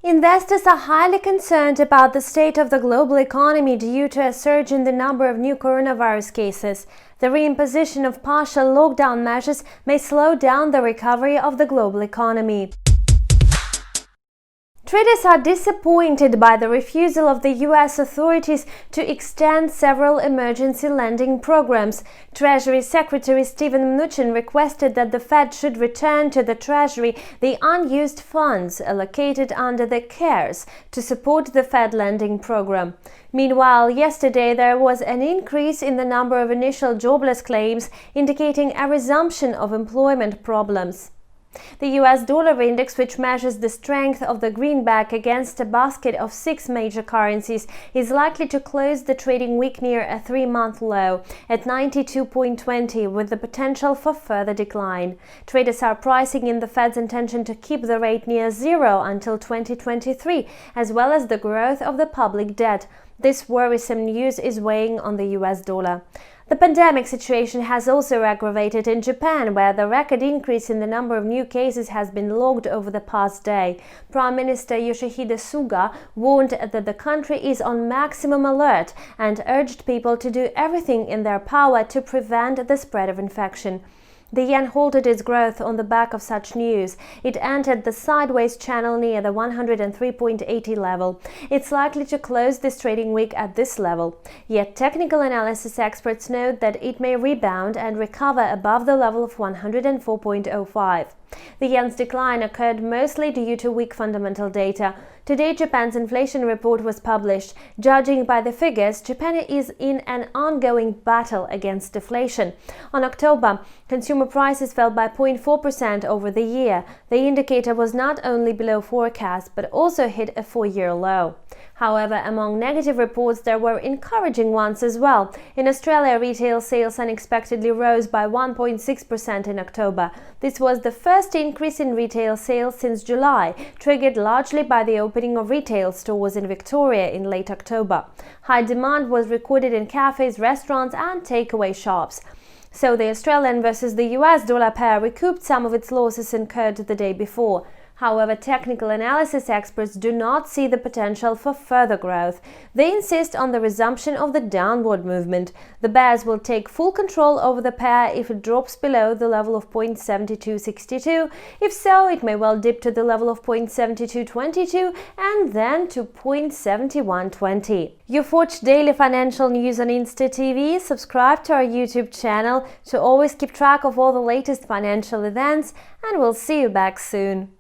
Investors are highly concerned about the state of the global economy due to a surge in the number of new coronavirus cases. The reimposition of partial lockdown measures may slow down the recovery of the global economy. Traders are disappointed by the refusal of the US authorities to extend several emergency lending programs. Treasury Secretary Steven Mnuchin requested that the Fed should return to the Treasury the unused funds allocated under the CARES to support the Fed lending program. Meanwhile, yesterday there was an increase in the number of initial jobless claims, indicating a resumption of employment problems. The US dollar index, which measures the strength of the greenback against a basket of 6 major currencies, is likely to close the trading week near a 3-month low at 92.20, with the potential for further decline. Traders are pricing in the Fed's intention to keep the rate near zero until 2023, as well as the growth of the public debt. This worrisome news is weighing on the US dollar. The pandemic situation has also aggravated in Japan, where the record increase in the number of new cases has been logged over the past day. Prime Minister Yoshihide Suga warned that the country is on maximum alert and urged people to do everything in their power to prevent the spread of infection. The yen halted its growth on the back of such news. It entered the sideways channel near the 103.80 level. It's likely to close this trading week at this level. Yet technical analysis experts note that it may rebound and recover above the level of 104.05. The yen's decline occurred mostly due to weak fundamental data. Today, Japan's inflation report was published. Judging by the figures, Japan is in an ongoing battle against deflation. On October, consumer prices fell by 0.4% over the year. The indicator was not only below forecast, but also hit a 4-year low. However, among negative reports, there were encouraging ones as well. In Australia, retail sales unexpectedly rose by 1.6% in October. This was the first increase in retail sales since July, triggered largely by the opening of retail stores in Victoria in late October. High demand was recorded in cafes, restaurants and takeaway shops. So the Australian versus the US dollar pair recouped some of its losses incurred the day before. However, technical analysis experts do not see the potential for further growth. They insist on the resumption of the downward movement. The bears will take full control over the pair if it drops below the level of 0.7262. If so, it may well dip to the level of 0.7222 and then to 0.7120. You've watched daily financial news on Insta TV. Subscribe to our YouTube channel to always keep track of all the latest financial events, and we'll see you back soon.